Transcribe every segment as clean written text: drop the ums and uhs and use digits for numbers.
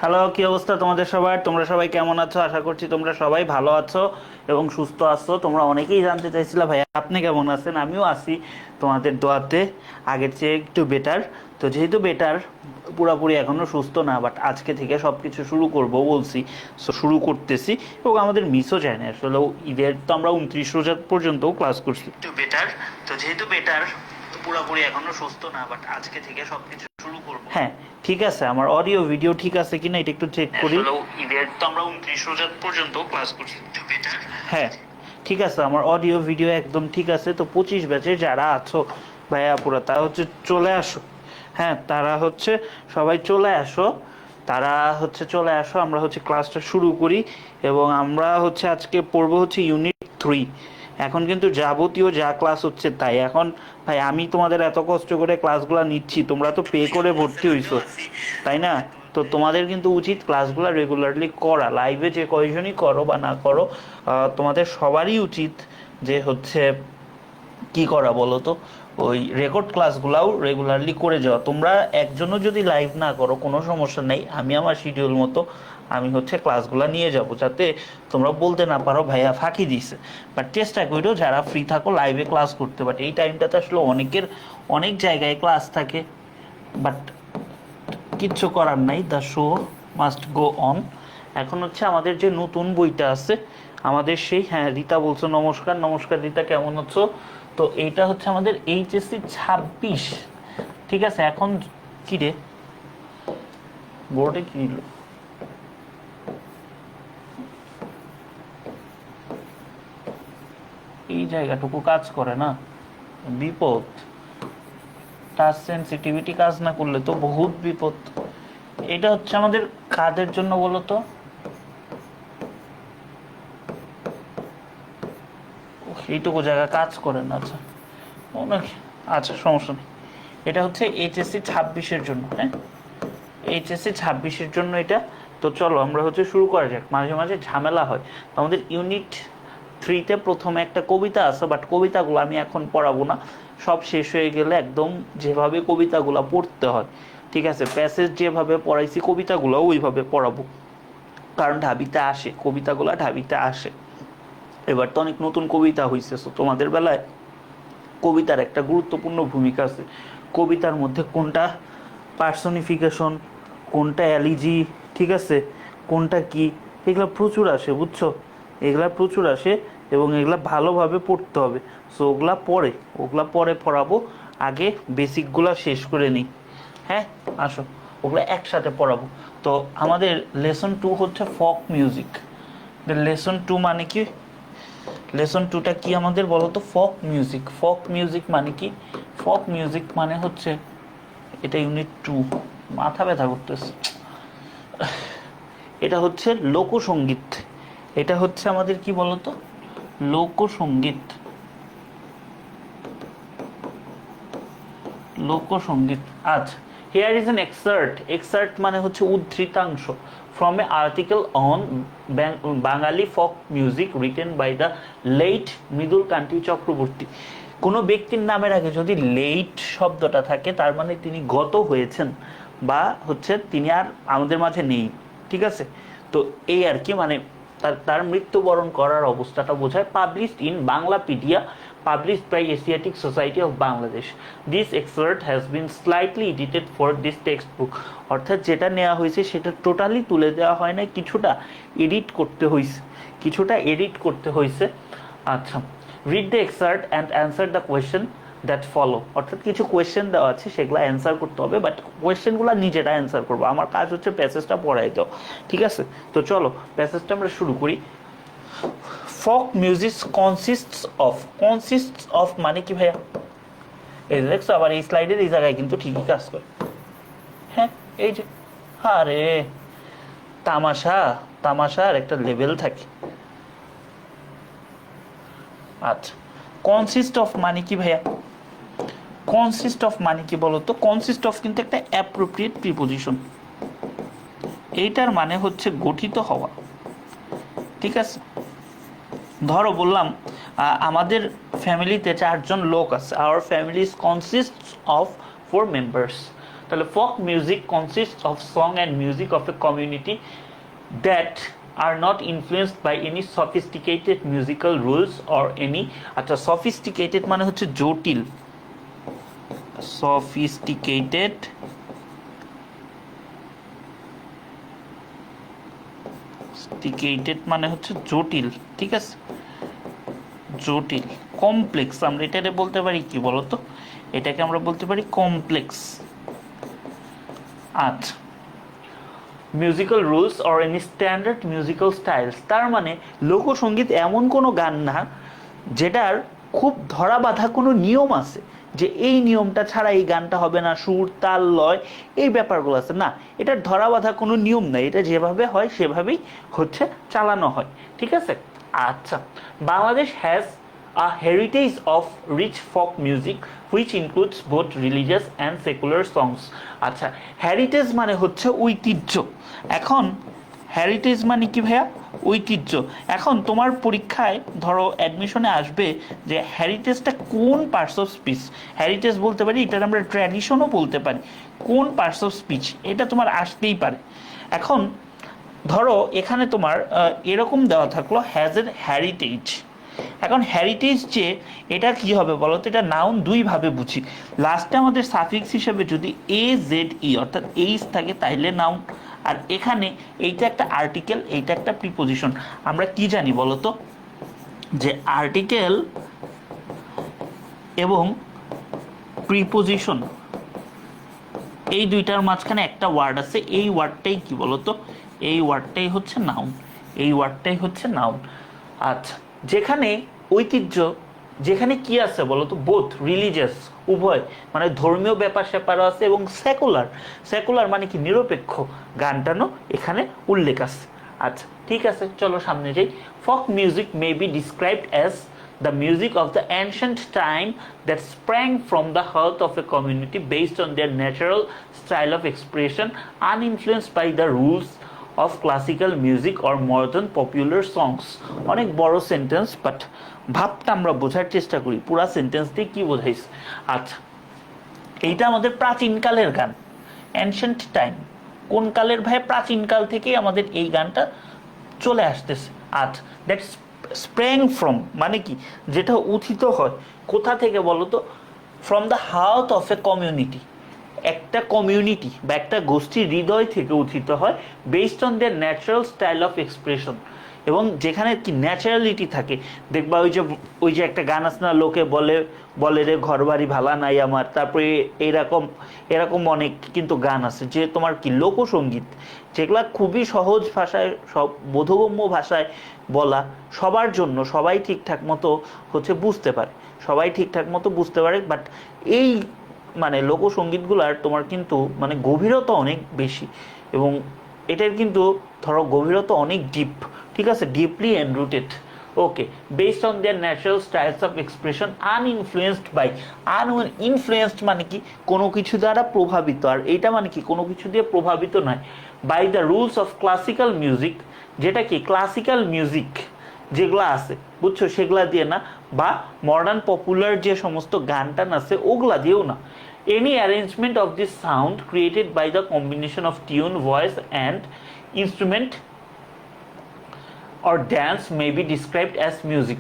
Hello, কি অবস্থা তোমাদের সবার? তোমরা সবাই কেমন আছো? আশা করছি তোমরা সবাই ভালো আছো এবং সুস্থ আছো। তোমরা অনেকেই জানতে চাইছিলে ভাই আপনি কেমন আছেন। আমিও আছি তোমাদের দোয়াতে, আগের চেয়ে একটু বেটার। তো যেহেতু বেটার, পুরোপুরি এখনও সুস্থ না, বাট আজকে থেকে সব কিছু শুরু করব বলছি। সো শুরু করতেছি এবং আমাদের মিসও যায় না আসলে। ঈদের তো আমরা 29 রোজা পর্যন্তও ক্লাস করছি, একটু বেটার। তো যেহেতু বেটার, পুরোপুরি এখনো সুস্থ না, বাট আজকে থেকে সবকিছু শুরু করব। হ্যাঁ, ঠিক আছে। আমার অডিও ভিডিও ঠিক আছে কিনা এটা একটু চেক করি। ঈদের তো আমরা 29 রোজা পর্যন্ত ক্লাস করছি, একটু বেটার। হ্যাঁ, ঠিক আছে। আমার অডিও ভিডিও একদম ঠিক আছে। তো 25 ব্যাচে যারা আছো ভাইয়া আপুরা, তারা হচ্ছে চলে আসো। হ্যাঁ, তারা হচ্ছে সবাই চলে আসো। তারা হচ্ছে চলে আসো, আমরা হচ্ছে ক্লাসটা শুরু করি। এবং আমরা হচ্ছে আজকে পড়বো হচ্ছে ইউনিট 3। এখন কিন্তু যাবতীয় যা ক্লাস হচ্ছে তাই। এখন ভাই আমি তোমাদের এত কষ্ট করে ক্লাসগুলো নিচ্ছি, তোমরা তো পে করে ভর্তি হইছো, তাই না? তো তোমাদের কিন্তু উচিত ক্লাসগুলো রেগুলারলি করা। লাইভে যে কয়জনই করো বা না করো, তোমাদের সবারই উচিত যে হচ্ছে কি করা বলো তো, ওই রেকর্ড ক্লাসগুলাও রেগুলারলি করে যাওয়া। তোমরা একজনও যদি লাইভ না করো কোনো সমস্যা নেই, আমি আমার শিডিউল মতো আমি হচ্ছে ক্লাসগুলো নিয়ে যাব, যাতে তোমরা বলতে না পারো ভাইয়া ফাঁকি দিছে। বাট চেষ্টা করো যারা ফ্রি থাকো লাইভে ক্লাস করতে। বাট এই টাইমটাতে আসলে অনেকের অনেক জায়গায় ক্লাস থাকে, বাট কিচ্ছু করার নাই, the show must go on. এখন হচ্ছে আমাদের যে নতুন বইটা আছে আমাদের সেই, হ্যাঁ রিতা বলছো, নমস্কার নমস্কার রিতা, কেমন আছো? তো এইটা হচ্ছে আমাদের HSC 26, ঠিক আছে। এখন কি রে, বোর্ডে কি দিল? এই জায়গাটুকু কাজ করে না, বিপদ। টাচ সেন্সিটিভিটি কাজ না করলে তো বহুত বিপদ। এটা হচ্ছে আমাদের কাদের জন্য বলো তো? এইটুকু জায়গা কাজ করে না। আচ্ছা অনেক, আচ্ছা সমস্যা নেই। এটা হচ্ছে HSC 26-এর জন্য। হ্যাঁ, HSC 26-এর জন্য এটা। তো চলো আমরা হচ্ছে শুরু করা যাক। মাঝে মাঝে ঝামেলা হয়। তো আমাদের ইউনিট 3-তে প্রথমে একটা কবিতা আছে, বাট কবিতাগুলো আমি এখন পড়াবো না। সব শেষ হয়ে গেলে একদম যেভাবে কবিতাগুলো পড়তে হয়, ঠিক আছে, প্যাসেজ যেভাবে পড়াইছি কবিতাগুলো ওইভাবে পড়াবো। কারণ ঢাবিতে আসে, কবিতাগুলো ঢাবিতে আসে। এবার তো অনেক নতুন কবিতা হয়েছে, তোমাদের বেলায় কবিতার একটা গুরুত্বপূর্ণ ভূমিকা আছে। কবিতার মধ্যে কোনটা পার্সনিফিকেশন, কোনটা এলিজি, ঠিক আছে, কোনটা কি, এগুলো প্রচুর আসে, বুঝছো? এগুলা প্রচুর আসে এবং এগুলা ভালোভাবে পড়তে হবে। সো ওগুলা পরে পড়াবো। আগে বেসিকগুলা শেষ করে নিই। হ্যাঁ, আসো ওগুলো একসাথে পড়াবো। তো আমাদের লেসন 2 হচ্ছে ফক মিউজিক। লেসন 2 মানে কি? লেসন 2টা কি আমাদের বলো তো? ফক মিউজিক। ফক মিউজিক মানে কি? ফক মিউজিক মানে হচ্ছে, এটা ইউনিট 2, মাথা ব্যথা করতেছে। এটা হচ্ছে লোকসঙ্গীত। এটা হচ্ছে আমাদের কি বলতো? লোকসঙ্গীত। লোকসঙ্গীত। আচ্ছা, here is an excerpt. Excerpt মানে হচ্ছে উদ্ধৃতাংশ from a article on Bangali folk music written by the late Mridul Kanti Chakraborty. কোনো ব্যক্তির নামের আগে যদি লেট শব্দটা থাকে, তার মানে তিনি গত হয়েছেন বা হচ্ছে তিনি আর আমাদের মাঝে নেই, ঠিক আছে। তো এই আর কি, মানে তার তার মৃত্যুবরণ করার অবস্থাটা বোঝায়। Published in Banglapedia, published by Asiatic Society of Bangladesh. This excerpt has been slightly edited for this text book. অর্থাৎ যেটা নেওয়া হয়েছে সেটা টোটালি তুলে দেওয়া হয় না, কিছুটা এডিট করতে হয়েছে, কিছুটা এডিট করতে হয়েছে। আচ্ছা, read the excerpt and answer the question that follow. অর্থাৎ কিছু কোয়েশ্চেন দেওয়া আছে, সেগুলো অ্যান্সার করতে হবে, বাট কোয়েশ্চেনগুলো নিজেরা অ্যান্সার করবো। আমার কাজ হচ্ছে প্যাসেজটা পড়াই দাও, ঠিক আছে। তো চলো প্যাসেজটা আমরা শুরু করি। ফক মিউজিক কনসিস্টস অফ মানে কি ভাইয়া? এই দেখছো, আবার এই স্লাইডের এই জায়গায় কিন্তু ঠিকই কাজ করে। হ্যাঁ, এই যে, আরে তামাশা, তামাশার একটা লেভেল থাকে। আচ্ছা, কনসিস্ট অফ মানে কি ভাইয়া? কনসিস্ট অফ মানে কি বলতো? কনসিস্ট অফ কিন্তু একটা অ্যাপ্রোপ্রিয়েট প্রিপোজিশন। এইটার মানে হচ্ছে গঠিত হওয়া, ঠিক আছে। ধরো বললাম আমাদের ফ্যামিলিতে 4 জন লোক আছে। Our family consists of 4 members. তাহলে folk music consist of song and music of a community that are not influenced by any sophisticated musical rules or any আচ্ছা sophisticated মানে হচ্ছে জটিল sophisticated মানে হচ্ছে জটিল ঠিক আছে জটিল কমপ্লেক্স আমরা এটাকে বলতে পারি কি বলতো এটাকে আমরা বলতে পারি কমপ্লেক্স আচ্ছা musical rules or any standard musical styles তার মানে লোকসঙ্গীত এমন কোনো গান না যেটার খুব ধরা বাঁধা কোনো নিয়ম আছে যে এই নিয়মটা ছাড়া এই গানটা হবে না সুর তাল লয় এই ব্যাপারগুলো আছে না এটার ধরা বাঁধা কোনো নিয়ম নাই এটা যেভাবে হয় সেভাবেই হচ্ছে চালানো হয় ঠিক আছে আচ্ছা Bangladesh has a heritage of rich folk music which includes both religious and secular songs আচ্ছা হেরিটেজ মানে হচ্ছে ঐতিহ্য এখন হেরিটেজ মানে কি ভাইয়া ঐতিহ্য এখন তোমার পরীক্ষায় ধরো অ্যাডমিশনে আসবে যে হেরিটেজটা কোন পার্টস অফ স্পিচ হেরিটেজ বলতে পারি এটার আমরা ট্র্যাডিশনও বলতে পারি কোন পার্টস অফ স্পিচ এটা তোমার আসতেই পারে এখন ধরো এখানে তোমার এরকম দেওয়া থাকলো হ্যাজ এর হেরিটেজ এখন হেরিটেজ যে এটা কি হবে বলো তো এটা নাউন দুইভাবে বুঝি লাস্টে আমাদের সাফিক্স হিসেবে যদি এ জেড ই অর্থাৎ এইচ থাকে তাইলে নাউন আর এখানে এইটা একটা আর্টিকেল এইটা একটা প্রিপোজিশন আমরা কি জানি বলো তো যে আর্টিকেল এবং প্রিপোজিশন এই দুইটার মাঝখানে একটা ওয়ার্ড আছে এই ওয়ার্ডটাই কি বলো তো এই ওয়ার্ডটাই হচ্ছে নাউন এই ওয়ার্ডটাই হচ্ছে নাউন আচ্ছা যেখানে ঐতিহ্য যেখানে কি আছে বলতো বোথ রিলিজিয়াস উভয় মানে ধর্মীয় ব্যাপার স্যাপারও আছে এবং সেকুলার মানে কি নিরপেক্ষ গানটানো এখানে উল্লেখ আছে আচ্ছা ঠিক আছে চলো সামনে যাই folk music may be described as the music of the ancient time that sprang from the heart of a community based on their natural style of expression uninfluenced by the rules of classical music or modern popular songs অনেক বড় sentence but ভাবটা আমরা বোঝার চেষ্টা করি পুরো sentence দিয়ে কি বোঝাইছে আচ্ছা এইটা আমাদের প্রাচীনকালের গান অ্যানশিয়েন্ট টাইম কোন কালের ভাই প্রাচীনকাল থেকেই আমাদের এই গানটা চলে আসতেছে আচ্ছা দ্যাট স্প্র্যাং ফ্রম মানে কি যেটা উত্থিত হয় কোথা থেকে বলো তো from the heart of a community একটা কমিউনিটি বা একটা গোষ্ঠীর হৃদয় থেকে উত্থিত হয় based on their natural style of expression এবং যেখানে কি ন্যাচারালিটি থাকে দেখবা ওই যে একটা গান আছে না লোকে বলে রে ঘর বাড়ি ভালা নাই আমার তারপরে এরকম অনেক কিন্তু গান আছে যে তোমার কি লোকসঙ্গীত যেগুলা খুবই সহজ ভাষায় সব বোধগম্য ভাষায় বলা সবার জন্য সবাই ঠিকঠাক মতো হচ্ছে বুঝতে পারে বাট এই মানে লোকসঙ্গীতগুলার তোমার কিন্তু মানে গভীরতা অনেক বেশি এবং এটার কিন্তু ধরো গভীরতা অনেক ডিপ ঠিক আছে deeply enrooted okay based on their natural styles of expression uninfluenced মানে কি কোনো কিছু দ্বারা প্রভাবিত আর এইটা মানে কি কোনো কিছু দিয়ে প্রভাবিত নয় by the rules of classical music যেটা কি ক্লাসিক্যাল মিউজিক যেগুলো আছে বুঝছো সেগুলা দিয়ে না বা মডার্ন পপুলার যে সমস্ত গান টান আছে ওগুলা দিয়েও না any arrangement of this sound created by the combination of tune voice and instrument or dance may be described as music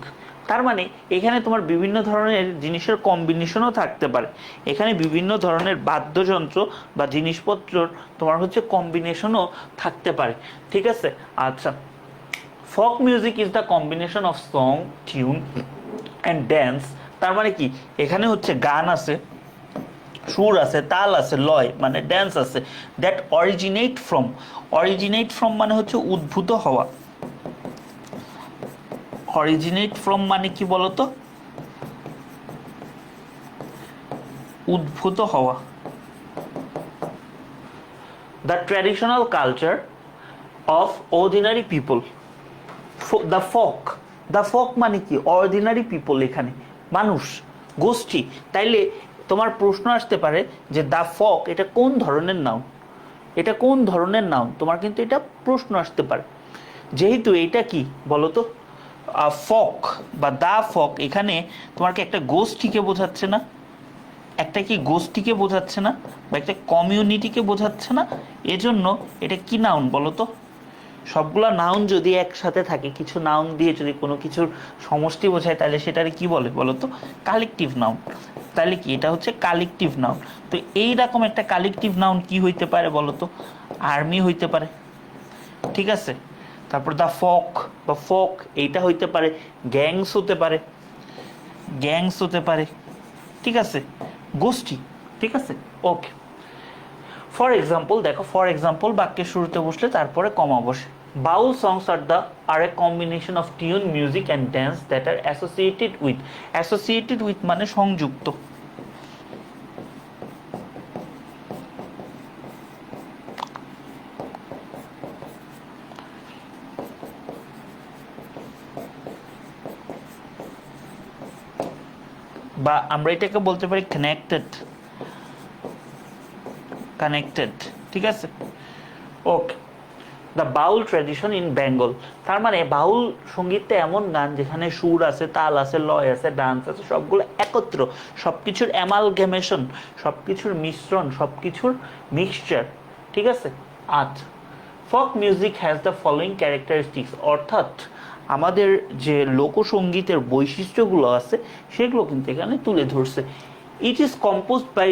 তার মানে এখানে তোমার বিভিন্ন ধরনের জিনিসের কম্বিনেশনও থাকতে পারে এখানে বিভিন্ন ধরনের বাদ্যযন্ত্র বা জিনিসপত্র তোমার হচ্ছে কম্বিনেশনও থাকতে পারে ঠিক আছে আচ্ছা folk music is the combination of song tune and dance তার মানে কি এখানে হচ্ছে গান আছে সুর আছে তাল আছে লয় মানে ড্যান্স আছে দ্যাট অরিজিনেট ফ্রম মানে হচ্ছে উদ্ভূত হওয়া অরিজিনেট ফ্রম মানে কি বলতো উদ্ভূত হওয়া the traditional culture of ordinary people the folk মানে কি অর্ডিনারি পিপল এখানে মানুষ গোষ্ঠী তাইলে তোমার প্রশ্ন আসতে পারে যে দ্য ফোক এটা কোন ধরনের নাউন তোমার কিন্তু এটা প্রশ্ন আসতে পারে যেহেতু এটা কি বলতো ফোক বা দ্য ফোক এখানে তোমার কি একটা গোষ্ঠীকে বোঝাচ্ছে না একটা কি গোষ্ঠীকে বোঝাচ্ছে না, বা একটা কমিউনিটিকে বোঝাচ্ছে না? এজন্য এটা কি নাউন বলো তো? সবগুলা নাউন যদি একসাথে থাকে, কিছু নাউন দিয়ে যদি কোনো কিছুর সমষ্টি বোঝায়, তাহলে সেটারে কি বলে বলো তো? Collective noun. তাহলে কি এটা হচ্ছে কালেকটিভ নাউন? তো এইরকম একটা কালেকটিভ নাউন কি হইতে পারে বলো তো? আর্মি হইতে পারে, ঠিক আছে? তারপর দা ফক বা ফক এইটা হইতে পারে, গ্যাংস হতে পারে, গ্যাংস হতে পারে, ঠিক আছে? গোষ্ঠী, ঠিক আছে? ওকে। ফর এক্সাম্পল দেখো, ফর এক্সাম্পল বাক্যের শুরুতে বসলে তারপরে কমা বসে। বাউল songs are a combination of tune, music and dance that are associated with মানে সংযুক্ত। বা আমরা এটাকে বলতে পারি কানেক্টেড, কানেক্টেড, ঠিক আছে? Okay. The Baul tradition in Bengal, তার মানে বাউল সঙ্গীতটা এমন গান যেখানে সুর আছে, তাল আছে, লয় আছে, ডান্স আছে, সবগুলো একত্র, সব কিছুর অ্যামালগেমেশন, সব কিছুর মিশ্রণ, সব কিছুর মিক্সচার, ঠিক আছে? আচ্ছা, ফক music has the following characteristics, অর্থাৎ আমাদের যে লোকসঙ্গীতের বৈশিষ্ট্যগুলো আছে সেগুলো কিন্তু এখানে তুলে ধরছে। It is composed by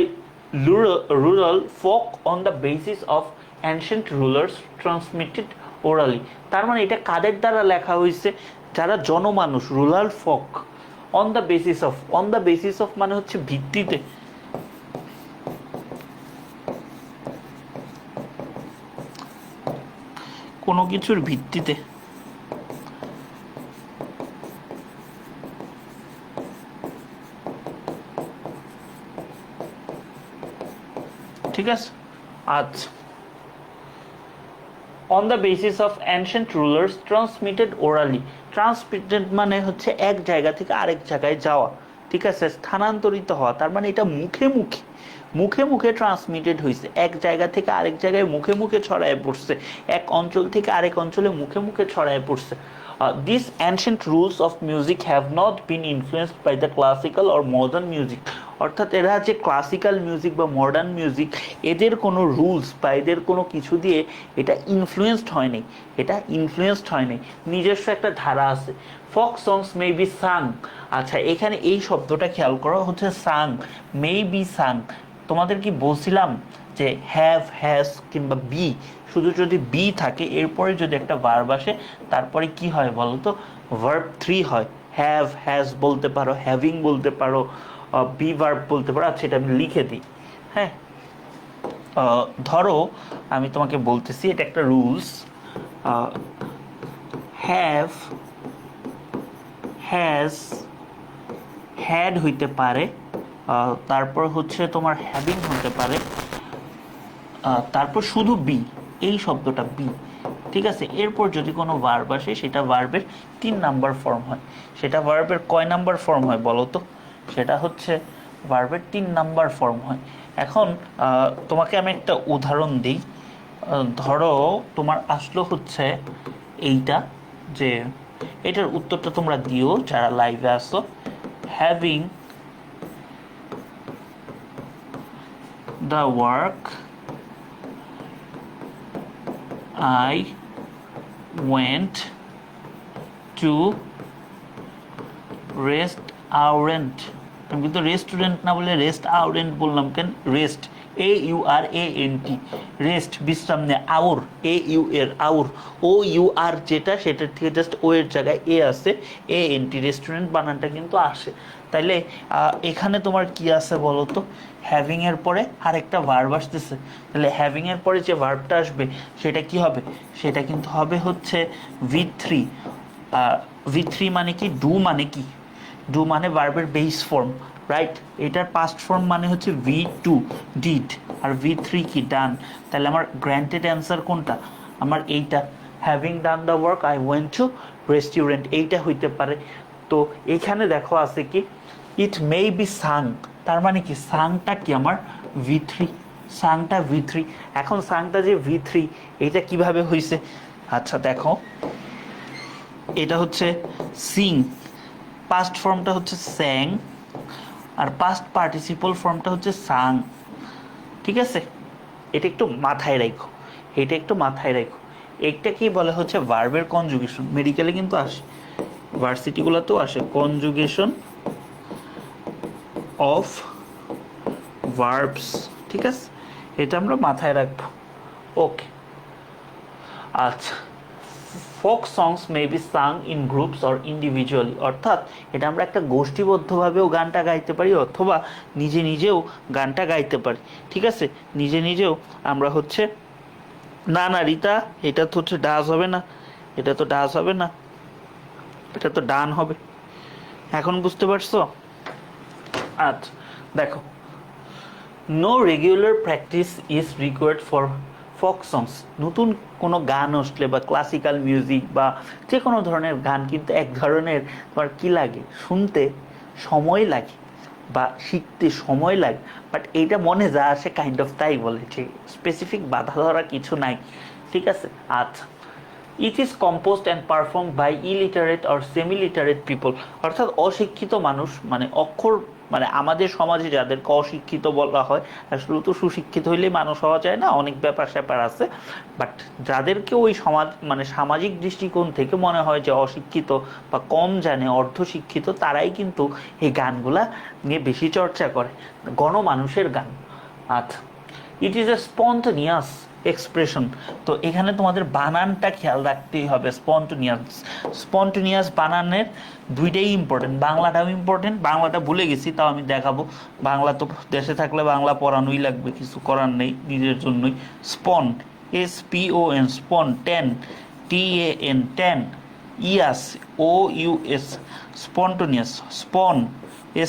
rural folk on the basis of ancient rulers transmitted orally. তার মানে এটা কাদের দ্বারা লেখা হয়েছে? যারা জনমানুষ, rural folk. On the basis of, on the basis of মানে হচ্ছে ভিত্তিতে, কোনো কিছুর ভিত্তিতে, ঠিক আছে? আচ্ছা, on the basis of ancient rulers transmitted orally. Transmitted মানে হচ্ছে এক জায়গা থেকে আরেক জায়গায় যাওয়া, ঠিক আছে? স্থানান্তরিত হওয়া, তার মানে এটা মুখে মুখে, মুখে মুখে ট্রান্সমিটেড হয়েছে, এক জায়গা থেকে আরেক জায়গায় মুখে মুখে ছড়ায় পড়ছে, এক অঞ্চল থেকে আরেক অঞ্চলে মুখে মুখে ছড়ায় পড়ছে। These ancient rules of music have not been influenced by the classical or modern music, অর্থাৎ এরা যে ক্লাসিক্যাল মিউজিক বা মডার্ন মিউজিক, এদের কোনো রুলস বা এদের কোনো কিছু দিয়ে এটা ইনফ্লুয়েসড হয়নি, এটা ইনফ্লুয়েসড হয়নি, নিজস্ব একটা ধারা আছে। ফক সংস মে বি সাং, আচ্ছা এখানে এই শব্দটা খেয়াল করো, হচ্ছে সাং, মে বি সাং। তোমাদের কি বলছিলাম যে হ্যাভ, হ্যাজ কিংবা বি, শুধু যদি বি থাকে এরপরে যদি একটা ভার্ব আসে তারপরে কি হয় বলো তো? ভার্ব 3 হয়। হ্যাভ, হ্যাজ বলতে পারো, হ্যাভিং বলতে পারো, বি ভার্ব বলতে পারো। আচ্ছা এটা আমি লিখে দিই, হ্যাঁ? ধরো আমি তোমাকে বলতেছি, এটা একটা রুলস, হ্যাভ, হ্যাজ, হ্যাড হইতে পারে, তারপর হচ্ছে তোমার হ্যাভিং হতে পারে, তারপর শুধু বি, এই শব্দটা বি, ঠিক আছে? এরপর যদি কোনো ভার্ব আসে সেটা ভার্বের 3 নাম্বার ফর্ম হয়। সেটা ভার্বের কয় নাম্বার ফর্ম হয় বলো তো? সেটা হচ্ছে ভার্বের 3 নাম্বার ফর্ম হয়। এখন তোমাকে আমি একটা উদাহরণ দিই। ধরো তোমার আসলো হচ্ছে এইটা, যে এটার উত্তরটা তোমরা দিও যারা লাইভে আসো। Having the work I went to restaurant, আমি কিন্তু রেস্টুরেন্ট না বলে রেস্টুরেন্ট বললাম কেন? রেস্ট, AURANT, রেস্ট, বিশ্রাম নেয়। আউর, AUR, আউর, OUR যেটা, সেটার থেকে জাস্ট ও এর জায়গায় এ আছে, ANT, রেস্টুরেন্ট বানানটা কিন্তু আসে। তাইলে এখানে তোমার কি আছে বলো তো? হ্যাভিং এর পরে আরেকটা ভার্ব আসতেছে, তাহলে হ্যাভিং এর পরে যে ভার্বটা আসবে সেটা কি হবে? সেটা কিন্তু হবে হচ্ছে V3। V3 মানে কি? ডু মানে কি? ডু মানে ভার্বের বেস ফর্ম, রাইট? এটার পাস্ট ফর্ম মানে হচ্ছে V2, ডিড, আর V3 কি? ডান। তাহলে আমার গ্র্যান্টেড অ্যান্সার কোনটা? আমার এইটা, having done the work I went to restaurant, এইটা হইতে পারে। তো এখানে দেখো আছে কি, ইট মে বি সাং, তার মানে কি সাংটা কি আমার? V3, সাংটা V3। এখন সাংটা যে V3, এইটা কিভাবে হয়েছে? আচ্ছা দেখো, এটা হচ্ছে সিং, পাস্ট ফর্মটা হচ্ছে স্যাং, আর পাস্ট পার্টিসিপল ফর্মটা হচ্ছে সাং। ঠিক আছে, এটা একটু মাথায় রাখো, এটা একটু মাথায় রাখো। একটা কি বলে হচ্ছে ভার্বের কনজুগেশন, মেডিকেলে কিন্তু আসে, ভার্সিটিগুলোতেও আসে, কনজুগেশন অফ ভার্বস। ঠিক আছে, এটা আমরা মাথায় রাখবো। ওকে, আচ্ছা। Folk songs may be sung in groups or individually, অর্থাৎ এটা আমরা একটা গোষ্ঠীবদ্ধভাবেও গানটা গাইতে পারি অথবা নিজে নিজেও গানটা গাইতে পারি। ঠিক আছে, নিজে নিজেও আমরা হচ্ছে, না না রিতা, এটা তো হচ্ছে ডাস হবে না, এটা তো ডাস হবে না, এটা তো ডান হবে। এখন বুঝতে পারছো? আচ্ছা, দেখো, no regular practice is required for folk songs. নতুন কোনো গান আসলে বা ক্লাসিক্যাল মিউজিক বা যে কোনো ধরনের গান কিন্তু এক ধরনের তোমার কী লাগে, শুনতে সময় লাগে বা শিখতে সময় লাগে, বাট এইটা মনে যা আসে কাইন্ড অফ তাই বলে, ঠিক স্পেসিফিক বাধা ধরা কিছু নাই। ঠিক আছে, আচ্ছা। It is composed and perform by illiterate or semi literate people, অর্থাৎ অশিক্ষিত মানুষ, মানে অক্ষর, মানে আমাদের সমাজে যাদেরকে অশিক্ষিত বলা হয়, আসলে তো সুশিক্ষিত হইলে মানুষ হওয়া যায় না, অনেক ব্যাপার স্যাপার আছে, বাট যাদেরকে ওই সমাজ মানে সামাজিক দৃষ্টিকোণ থেকে মনে হয় যে অশিক্ষিত বা কম জানে, অর্ধশিক্ষিত, তারাই কিন্তু এই গানগুলা নিয়ে বেশি চর্চা করে, গণমানুষের গান। আচ্ছা, it is a spontaneous expression. তো এখানে তোমাদের বানানটা খেয়াল রাখতেই হবে, স্পন্টেনিয়াস। স্পন্টেনিয়াস বানানের দুইটাই ইম্পর্টেন্ট, বাংলাটাও ইম্পর্টেন্ট, বাংলাটা ভুলে গেছি তাও আমি দেখাবো। বাংলা তো দেশে থাকলে বাংলা পড়ানোই লাগবে, কিছু করার নেই, নিজের জন্যই। Spon, SPON, spon, ten, TAN, ten, ious, OUS, spontaneous, spon,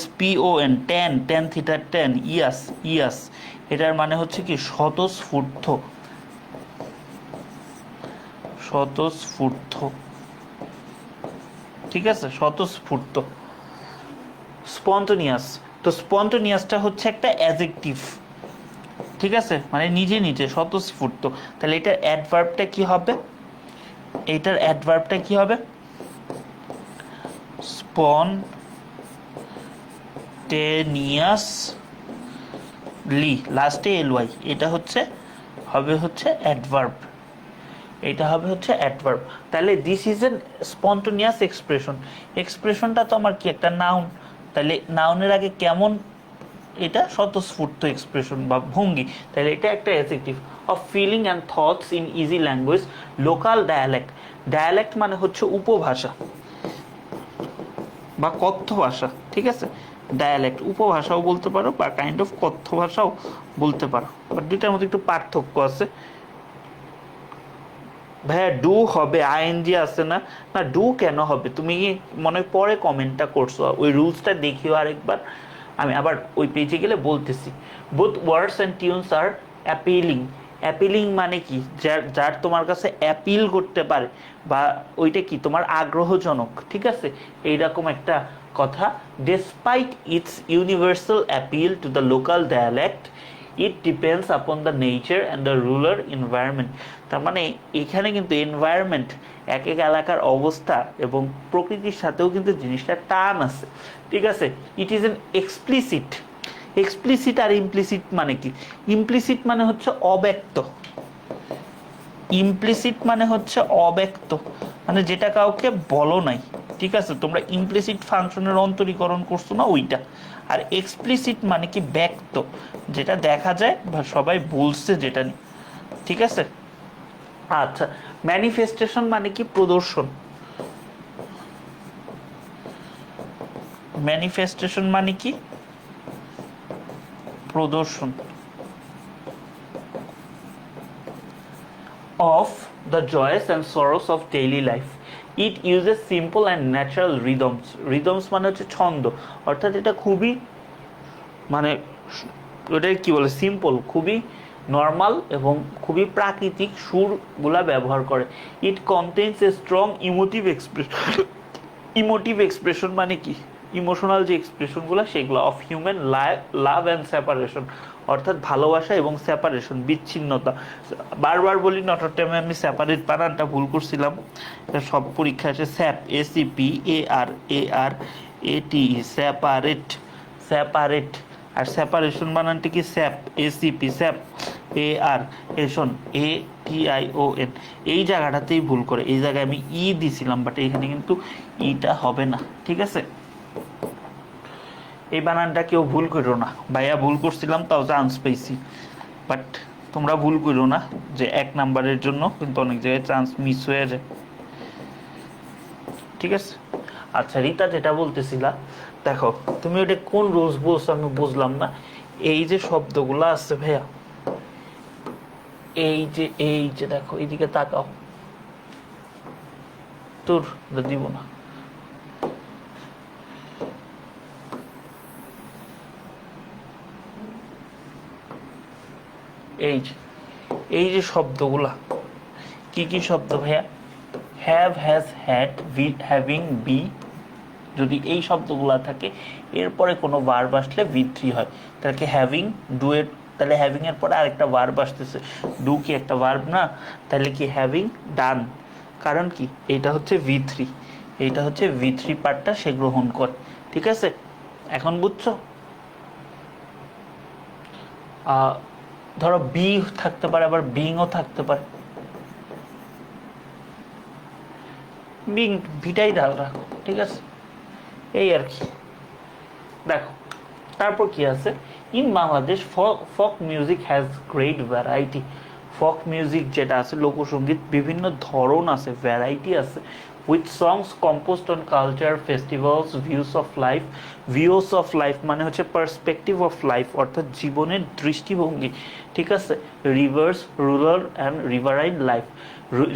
SPON, ten, ten theta ten, ious, ious, এটার মানে হচ্ছে কি স্বতঃস্ফূর্ত, স্বতঃস্ফূর্ত। ঠিক আছে, স্বতঃস্ফূর্ত, স্পন্টেনিয়াস। তো স্পন্টেনিয়াসটা হচ্ছে একটা অ্যাডজেক্টিভ। ঠিক আছে, মানে নিজে নিজে স্বতঃস্ফূর্ত। তাহলে এটার অ্যাডভার্বটা কি হবে? এটার অ্যাডভার্বটা কি হবে? স্পন্টেনিয়াসলি, লাস্টে LY, এটা হচ্ছে হবে হচ্ছে অ্যাডভার্ব, এটা হবে হচ্ছে অ্যাডভার্ব। তাহলে this is an spontaneous expression. এক্সপ্রেশনটা তো আমার কি একটা নাউন, তাহলে নাউনের আগে কেমন, এটা স্বতঃস্ফূর্ত এক্সপ্রেশন বা ভঙ্গি, তাহলে এটা একটা adjective of feeling and thoughts in easy language, local dialect. Dialect মানে হচ্ছে উপভাষা বা কথ্য ভাষা। ঠিক আছে, ডায়ালেক্ট উপভাষাও বলতে পারো বা কাইন্ড অফ কথ্য ভাষাও বলতে পারো, বাট দুইটার মধ্যে একটু পার্থক্য আছে। ভাইয়া ডু হবে, ING আছে না, না ডু কেন হবে? তুমি কি মনে হয় পরে কমেন্টটা করছো, ওই রুলসটা দেখিও আরেকবার, আমি আবার ওই পেজে গেলে বলতেছি। Both words and tunes are appealing. Appealing মানে কি, যার যার তোমার কাছে অ্যাপিল করতে পারে, বা ওইটা কি তোমার আগ্রহজনক। ঠিক আছে, এইরকম একটা কথা। Despite it's universal appeal to the local dialect, it depends upon the nature and the rural environment. তার মানে এখানে কিন্তু এনভায়রনমেন্ট, এক এক এলাকার অবস্থা এবং প্রকৃতির সাথেও কিন্তু জিনিসটা টান আছে। ঠিক আছে, it is an explicit. Explicit আর ইমপ্লিসিট মানে কি? ইমপ্লিসিট মানে হচ্ছে অব্যক্ত, ইমপ্লিসিট মানে হচ্ছে অব্যক্ত, মানে যেটা কাউকে বলো নাই। ঠিক আছে, তোমরা ইমপ্লিসিট ফাংশনের অন্তরীকরণ করছো না, ওইটা। আর এক্সপ্লিসিট মানে কি ব্যক্ত, যেটা দেখা যায় বা সবাই বলছে যেটা নিয়ে। ঠিক আছে, আচ্ছা। ম্যানিফেস্টেশন মানে কি? প্রদর্শন। ম্যানিফেস্টেশন মানে কি? প্রদর্শন of the joys and sorrows of daily life. It uses simple and natural rhythms. Rhythms মানে হচ্ছে ছন্দ, অর্থাৎ এটা খুবই মানে ওটা কি বলে, সিম্পল, খুবই নর্মাল এবং খুবই প্রাকৃতিক সুরগুলা ব্যবহার করে। It contains a strong emotive expression. Emotive expression মানে কি? ইমোশনাল যে এক্সপ্রেশনগুলো সেগুলো। Of human love and separation, অর্থাৎ ভালোবাসা এবং সেপারেশন, বিচ্ছিন্নতা। বারবার বলি নটর টাইমে আমি সেপারেট বানানটা ভুল করছিলাম, সব পরীক্ষা আসে স্যাপ, SEPARARATE, সেপারেট, সেপারেট। আর সেপারেশন বানানটি কি স্যাপ, এসিপি, স্যাপ, এ আর এশন, ATION। এই জায়গাটাতেই ভুল করে, এই জায়গায় আমি ই দিছিলাম, বাট এইখানে কিন্তু ইটা হবে না, ঠিক আছে। এই বানানটা কেউ ভুল করো না, ভাইয়া ভুল করছিলাম তাও চান্স পেয়েছি, বাট তোমরা ভুল করো না, যে 1 নাম্বারের জন্য কিন্তু অনেক জায়গায় চান্স মিস হয়ে যায়, ঠিক আছে। আচ্ছা রিতা যেটা বলতেছিলা, দেখো তুমি ওটা কোন রুলস বলছো আমি বুঝলাম না। এই যে শব্দগুলো আছে ভাইয়া, এই যে দেখো এইদিকে তাকাও, তোর দিব না, এই যে শব্দগুলা কি কি শব্দ ভাইয়া? Have, has, had, having, be, যদি এই শব্দগুলা থাকে এরপরে কোনো ভার্ব আসলে V3 হয়, তাহলে কি হ্যাভিং, ডু এর, তাহলে হ্যাভিং এর পরে আরেকটা ভার্ব আসতেছে, ডু কি একটা ভার্ব না, তাহলে কি হ্যাভিং ডান, কারণ কি এইটা হচ্ছে V3, এইটা হচ্ছে V3 পার্টটা সে গ্রহণ করে, ঠিক আছে। এখন বুঝছো? ধরো বি থাকতে পারে, আবার বিংও থাকতে পারে, বিং, ভিটাই ডাল রাখো, ঠিক আছে, এই আর কি। দেখো তারপর কি আছে, ইন বাংলাদেশ ফক মিউজিক হ্যাজ গ্রেট ভ্যারাইটি। ফক মিউজিক যেটা আছে, লোকসঙ্গীত, বিভিন্ন ধরন আছে, ভ্যারাইটি আছে, with songs composed on culture, festivals, views of life মানে হচ্ছে পার্সপেক্টিভ অফ লাইফ, অর্থাৎ জীবনের দৃষ্টিভঙ্গি, ঠিক আছে। Rivers, rural and riverine life.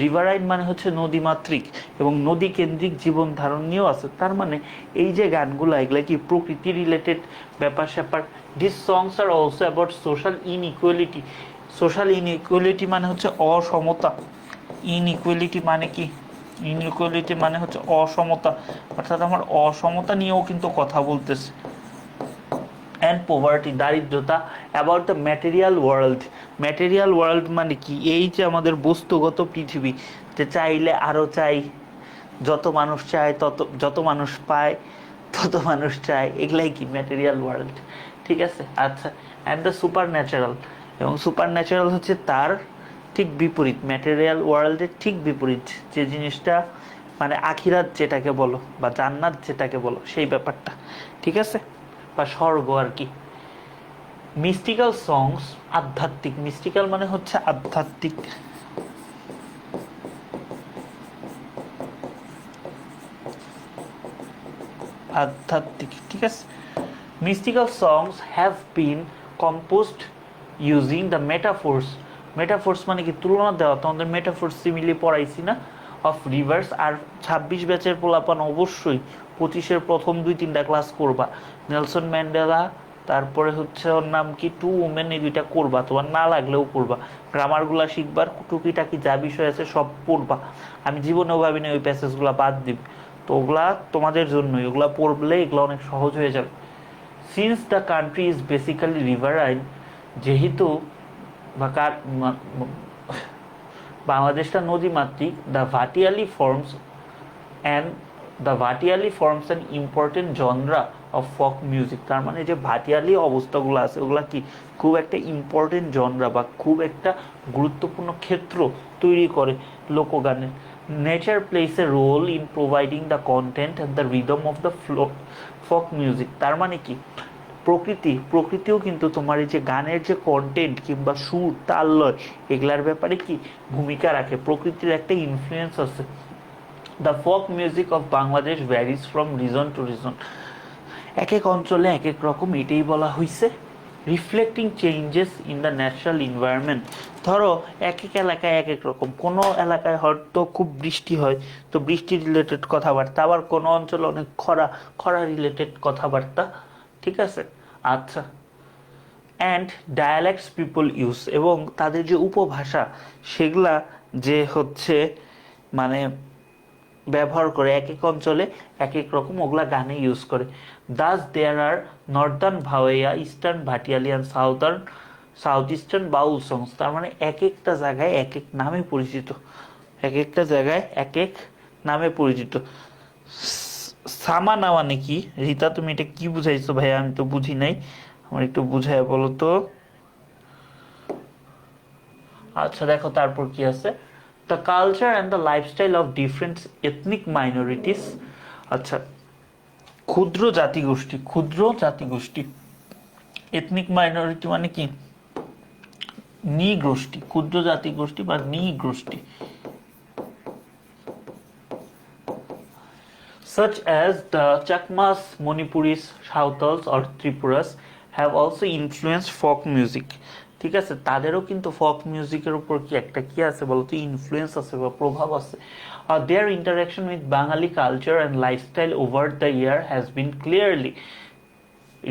Riverine মানে হচ্ছে নদীমাতৃক এবং নদী কেন্দ্রিক জীবন ধারণ নিয়েও আছে, তার মানে এই যে গানগুলো এগুলো কি প্রকৃতি রিলেটেড ব্যাপার স্যাপার। This songs are also about social inequality. Social inequality মানে হচ্ছে অসমতা, ইনইকুয়ালিটি মানে কি, ইনইকুয়ালিটি মানে হচ্ছে অসমতা, অর্থাৎ আমার অসমতা নিয়েও কিন্তু কথা বলতেছে। অ্যান্ড পোভার্টি, দারিদ্রতা। About the material world. Material world মানে কি, এই যে আমাদের বস্তুগত পৃথিবী, যে চাইলে আরও চাই, যত মানুষ চায় তত, যত মানুষ পায় তত মানুষ চায়, এগুলাই কি ম্যাটেরিয়াল ওয়ার্ল্ড, ঠিক আছে। আচ্ছা, অ্যান্ড দ্য সুপার ন্যাচারাল, এবং সুপার ন্যাচারাল হচ্ছে তার ঠিক বিপরীত, ম্যাটেরিয়াল ওয়ার্ল্ডের ঠিক বিপরীত, যে জিনিসটা মানে আখিরাত যেটাকে বলো বা জান্নাত যেটাকে বলো সেই ব্যাপারটা, ঠিক আছে, বা স্বর্গ আর কি। মিস্টিক্যাল সংস, আধ্যাত্মিক, মিস্টিক্যাল মানে হচ্ছে আধ্যাত্মিক, আধ্যাত্মিক, ঠিক আছে। Mystical songs have been composed using the metaphors. Metaphors মানে কি তুলনা দেওয়া, তোমাদের মেটাফোর্স সিমিলি পড়াইছি না, অফ রিভার্স। আর 26 ব্যাচের পোলাপান অবশ্যই 25-এর প্রথম 2-3টা ক্লাস করবা, নেলসন ম্যান্ডেলা, তারপরে হচ্ছে ওর নাম কি, টু উমেন, এই 2টা করবা, তোমার না লাগলেও করবা, গ্রামারগুলা শিখবার, টুকিটাকি যা বিষয় আছে সব পড়বা। আমি জীবনেও ভাবি না ওই প্যাসেজগুলো বাদ দিবি, তো ওগুলা তোমাদের জন্যই, ওগুলা পড়লে এগুলো অনেক সহজ হয়ে যাবে। Since the country is basically riverine, যেহেতু বা বাংলাদেশটা নদীমাতৃক, the Bhatiali forms an important genre of ফক মিউজিক। তার মানে যে ভাটিয়ালি অবস্থাগুলো আছে ওগুলা কি খুব একটা ইম্পর্টেন্ট জনরা বা খুব একটা গুরুত্বপূর্ণ ক্ষেত্র তৈরি করে লোকগানের। Nature plays a role in providing the content and the rhythm of the folk music. তার মানে কি প্রকৃতিও কিন্তু তোমার এই যে গানের যে কন্টেন্ট কিংবা সুর, তাল, লয়, এগুলার ব্যাপারে কি ভূমিকা রাখে, প্রকৃতির একটা ইনফ্লুয়েন্স আছে। The folk music of Bangladesh varies from reason to reason. এক এক অঞ্চলে এক এক রকম, এটাই বলা হয়েছে। Reflecting changes in the natural environment. ধরো এক এক এলাকায় এক এক রকম, কোনো এলাকায় হয়তো খুব বৃষ্টি হয়, তো বৃষ্টি রিলেটেড কথাবার্তা, আবার কোনো অঞ্চলে অনেক খরা রিলেটেড কথাবার্তা, ঠিক আছে। আচ্ছা, অ্যান্ড ডায়ালেক্টস পিপল ইউজ, এবং তাদের যে উপভাষা সেগুলা যে হচ্ছে মানে ব্যবহার করে এক এক অঞ্চলে এক এক রকম, ওগুলা গানে ইউজ করে। Thus there are northern Bhawaiya, eastern Bhatiali and south eastern Baul songs. তার মানে এক একটা জায়গায় এক এক নামে পরিচিত, এক একটা জায়গায় এক এক নামে পরিচিত। সামানা মানে কি? রীতা, তুমি এটা কি বুঝাইছো ভাইয়া? আমি তো বুঝি নাই, আমার একটু বুঝায় বলো তো। আচ্ছা দেখো তারপর কি আছে, the culture and the lifestyle of different ethnic minorities. আচ্ছা, ক্ষুদ্র জাতিগোষ্ঠী, ক্ষুদ্র জাতিগোষ্ঠী, এথনিক মাইনরিটি মানে কি? নৃগোষ্ঠী, ক্ষুদ্র জাতিগোষ্ঠী বা নৃগোষ্ঠী, such as the Chakmas, Manipuris, Sautals or Tripuras have also influenced folk music. ঠিক আছে, তাদেরও কিন্তু ফক মিউজিকের উপর কি একটা কি আছে বলতো, ইনফ্লুয়েন্স আছে বা প্রভাব আছে। Their interaction with Bangali culture and lifestyle over the year has been clearly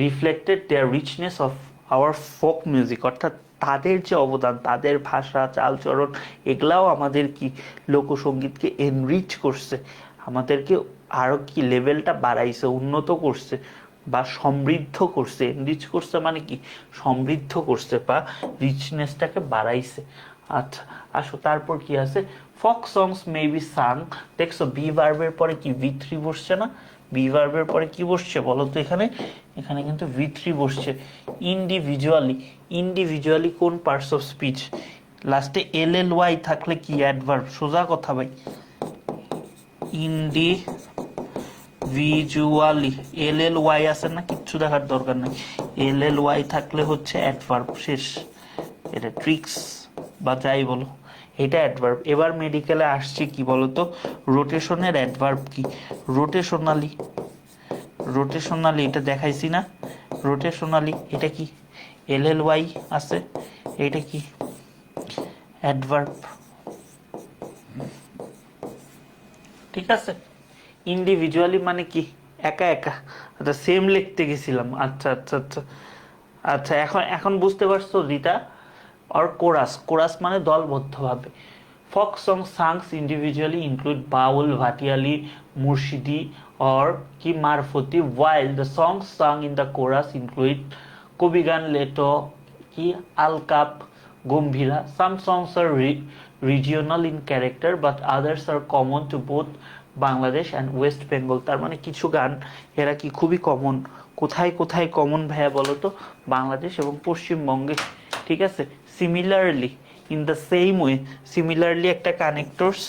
reflected their richness of our folk music. অর্থাৎ তাদের যে অবদান, তাদের ভাষা, চালচরণ, এগুলাও আমাদের কি লোকসঙ্গীতকে এনরিচ করছে, আমাদেরকে আরো কি লেভেলটা বাড়াইছে, উন্নত করছে বা সমৃদ্ধ করছে। এনরিচ করছে মানে কি? সমৃদ্ধ করছে বা রিচনেসটাকে বাড়াইছে। আচ্ছা আসো তারপর কি আছে, ফক সংস মে বি সাং। দেখছো বি ভার্বের পরে কি ভি3 বসছে না? বি ভার্বের পরে কি বসছে বলো তো? এখানে এখানে কিন্তু ভি3 বসছে। ইন্ডিভিজুয়ালি, ইন্ডিভিজুয়ালি কোন পার্টস অফ স্পিচ? লাস্টে এল এল ওয়াই থাকলে কি অ্যাডভার্ব? সোজা কথা ভাই, ইন্ডিভিজুয়ালি এল এল ওয়াই আছে না, কিচ্ছু দেখার দরকার নেই, এল এল ওয়াই থাকলে হচ্ছে অ্যাডভার্ব, শেষ। এটা ট্রিক্স বা যাই বলো, এটা অ্যাডভার্ব। এবার মেডিকেলে আসছে কি বলতো, রোটেশনের অ্যাডভার্ব কি? রোটেশনালি, রোটেশনালি এটা দেখাইছি না, রোটেশনালি এটা কি? এল এল ওয়াই আছে, এটা কি? অ্যাডভার্ব। ঠিক আছে, ইন্ডিভিজুয়ালি মানে কি? একা একা। আচ্ছা সেম লিখতে গেছিলাম, আচ্ছা আচ্ছা আচ্ছা। আচ্ছা এখন এখন বুঝতে পারছো রিতা? আর কোরাস, কোরাস মানে দলবদ্ধভাবে। Folk song songs individually include Baul, Bhatiali, Murshidi or কি মারফতি, while the songs sung in the chorus include কবিগান, লেটো, কি alkap, Gambhira. Some songs are regional in character but others are common to both Bangladesh and West Bengal. তার মানে কিছু গান এরা কি খুবই কমন। কোথায় কোথায় কমন ভাইয়া বলো তো? বাংলাদেশ এবং পশ্চিমবঙ্গে। ঠিক আছে, similarly, in the same way, similarly একটা কানেক্টরস।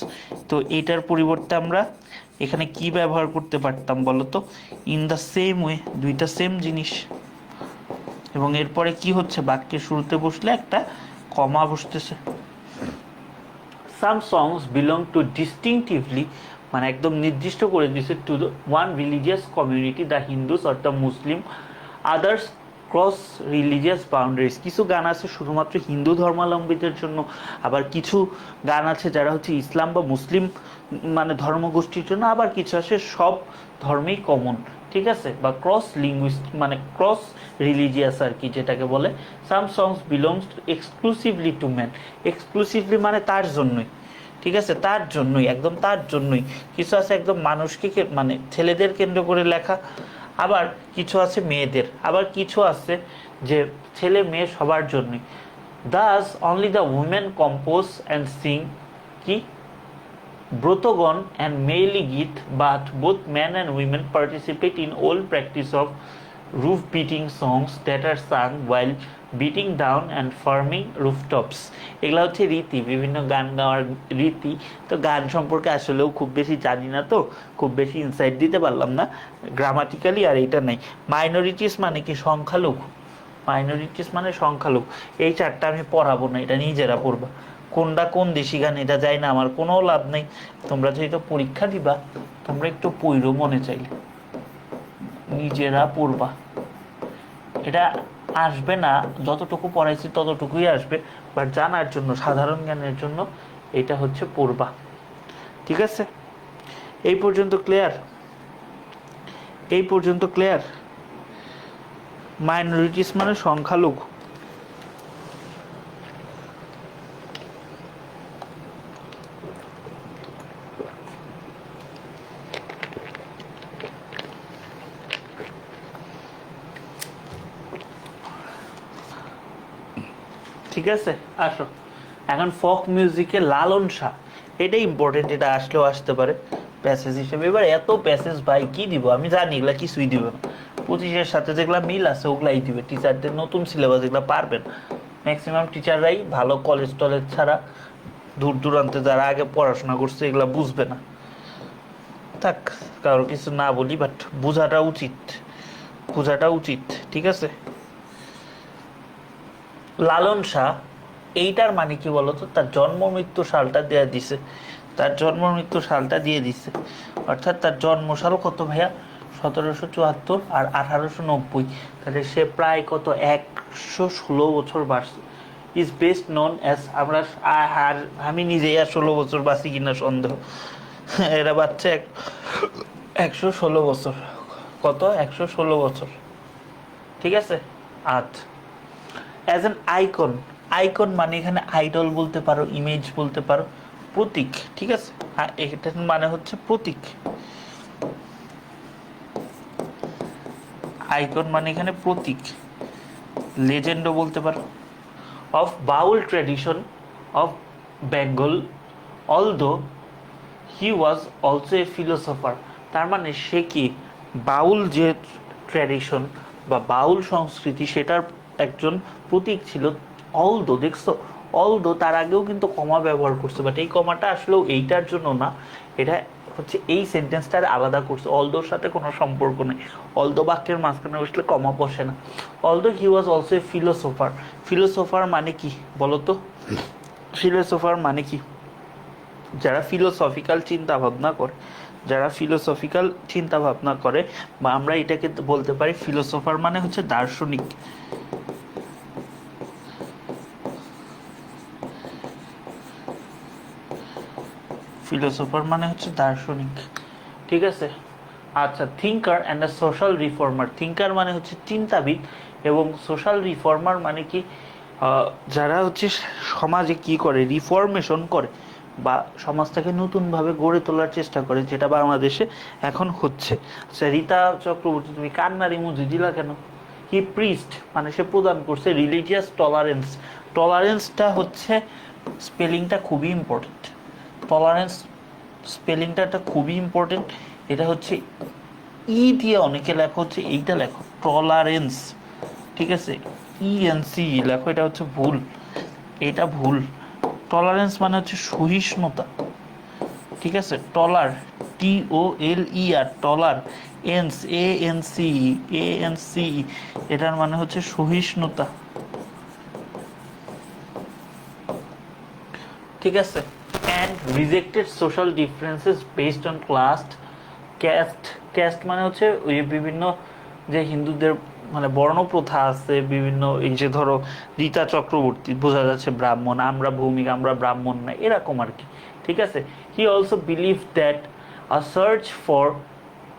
তো এটার পরিবর্তে আমরা এখানে কি ব্যবহার করতে পারতাম বলো তো? ইন দ্য সেম ওয়ে, দুইটা সেম জিনিস। এবং এরপরে কি হচ্ছে, বাক্যের শুরুতে বসলে একটা কমা বসতেছে। সাম সংস বিলং টু ডিস্টিংটিভলি, মানে একদম নির্দিষ্ট করে দিয়েছে, to the one religious community, the Hindus or the Muslim. Others cross religious boundaries, কিছু গান আছে শুধুমাত্র হিন্দু ধর্মাবলম্বীদের জন্য, আবার কিছু গান আছে যারা হচ্ছে ইসলাম বা মুসলিম মানে ধর্মগোষ্ঠীর জন্য, আবার কিছু আছে সব ধর্মেই কমন। ঠিক আছে, বা ক্রস লিঙ্গুইস্ট মানে ক্রস রিলিজিয়াস আর কি যেটাকে বলে। Some songs belongs exclusively to man, exclusively মানে তার জন্যই। ঠিক আছে, তার জন্যই, একদম তার জন্যই। কিছু আছে একদম মানুষকে মানে ছেলেদের কেন্দ্র করে লেখা, আবার কিছু আছে মেয়েদের, আবার কিছু আছে যে ছেলে মেয়ে সবার জন্যই। Das only the women compose and sing কি ব্রতগণ and mainly গীত, but both men and women participate in old practice of roof beating songs that are sung while beating down and farming rooftops. এগুলা হচ্ছে রীতি, বিভিন্ন গান গাওয়ার রীতি। তো গান সম্পর্কে আসলেও খুব বেশি জানি না, তো খুব বেশি ইনসাইট দিতে পারলাম না গ্রামাটিক্যালি। আর এটা নাই। মাইনরিটিস মানে কি? সংখ্যালঘু। মাইনরিটিস মানে সংখ্যালঘু। এই চারটা আমি পড়াবো না, এটা নিজেরা পড়বা। কোনটা কোন দেশি গান এটা যায় না, আমার কোনো লাভ নেই। তোমরা যেহেতু পরীক্ষা দিবা, তোমরা একটু পইরো মনে চাইলে, নিজেরা পড়বা। এটা আসবে না, যতটুকু পড়াইছি ততটুকুই আসবে, বাট জানার জন্য, সাধারণ জ্ঞানের জন্য এটা হচ্ছে পড়বা। ঠিক আছে, এই পর্যন্ত ক্লিয়ার? এই পর্যন্ত ক্লিয়ার? মাইনরিটিস মানে সংখ্যালঘু। ঠিক আছে, আসো এখন ফক মিউজিকে লালন শাহ, এটা ইম্পর্টেন্ট, এটা আসলেও আসতে পারে। প্যাসেজ হিসেবে। এবার এত প্যাসেজ ভাই কি দিব, আমি জানি এগুলা কিছুই দিব না। 25-এর সাথে যেগুলা মিল আছে ওগুলাই দিবে। টিচারদের নতুন সিলেবাস এগুলা পারবেন ম্যাক্সিমাম টিচাররাই, ভালো কলেজ টলেজ ছাড়া দূর দূরান্তে যারা আগে পড়াশোনা করছে এগুলা বুঝবে না। থাক, কারো কিছু না বলি, বাট বোঝাটা উচিত, বোঝাটা উচিত, ঠিক আছে। লালন শাহ, এইটার মানে কি বলতো, তার জন্ম মৃত্যু সালটা দিয়ে দিছে, তার জন্ম মৃত্যু সালটা দিয়ে দিছে। অর্থাৎ তার জন্ম সাল কত ভাইয়া, 1774 আর 1890, তাহলে সে প্রায় কত 116 বছর বাঁচছে। ইজ বেস্ট নন অ্যাজ, আমরা আর আমি নিজেই আর 16 বছর বাঁচি কিনা সন্দেহ। এরা বাচ্চা 116 বছর, কত 116 বছর, ঠিক আছে। আচ্ছা, অ্যাজ অ্যান আইকন, আইকন মানে এখানে আইডল বলতে পারো, ইমেজ বলতে পারো, প্রতীক, ঠিক আছে। এটার মানে হচ্ছে প্রতীক, আইকন মানে এখানে প্রতীক, লেজেন্ডও বলতে পারো। Of Baul tradition of Bengal, although he was also a philosopher, তার মানে সে কি বাউল যে ট্র্যাডিশন বা বাউল সংস্কৃতি সেটার একজন প্রতীক ছিল। অলদো, দেখছো, অলদো তার আগেও কিন্তু কমা ব্যবহার করছে, বাট এই কমাটা আসলেও এইটার জন্য না, এটা হচ্ছে এই সেন্টেন্সটার আলাদা করছে, অলদোর সাথে কোনো সম্পর্ক নেই। অলদো বাক্যের মাঝখানে বসলে কমা বসে না। Although he was also a philosopher, philosopher মানে কি বলতো, ফিলোসফার মানে কি, যারা ফিলোসফিক্যাল চিন্তা ভাবনা করে, যারা ফিলোসফিক্যাল চিন্তা ভাবনা করে, বা আমরা এটাকে বলতে পারি ফিলোসফার মানে হচ্ছে দার্শনিক। ফিলোসফার মানে হচ্ছে দার্শনিক, ঠিক আছে। আচ্ছা, thinker and a social reformer, thinker মানে হচ্ছে চিন্তাবিদ, এবং সোশ্যাল রিফর্মার মানে কি, যারা হচ্ছে সমাজে কি করে, রিফরমেশন করে বা সমাজটাকে নতুনভাবে গড়ে তোলার চেষ্টা করে, যেটা বাংলাদেশে এখন হচ্ছে। আচ্ছা, রীতা চক্রবর্তী, তুমি কান্নার ইমোজি দিলা কেন? হি প্রিস্ট মানে সে প্রদান করছে রিলিজিয়াস টলারেন্স, টলারেন্সটা হচ্ছে স্পেলিংটা খুবই ইম্পর্টেন্ট, টলারেন্স স্পেলিংটা খুবই ইম্পর্টেন্ট। এটা হচ্ছে ই দিয়ে অনেকে লেখো, হচ্ছে এইটা লেখো টলারেন্স, ঠিক আছে, ইএনসি লেখো, এটা হচ্ছে ভুল, এটা ভুল। টলারেন্স মানে হচ্ছে সহিষ্ণুতা, ঠিক আছে। টলার, TOLER, টলার, এনস, ANC, ANC, এটার মানে হচ্ছে সহিষ্ণুতা, ঠিক আছে। And rejected social differences based on class, cast, cast মানে হচ্ছে ওই বিভিন্ন যে হিন্দুদের মানে বর্ণপ্রথা আছে বিভিন্ন, এই যে ধরো রীতা চক্রবর্তী, বোঝা যাচ্ছে ব্রাহ্মণ, আমরা ভৌমিক, আমরা ব্রাহ্মণ না, এরকম আর কি, ঠিক আছে। He also believe that a search for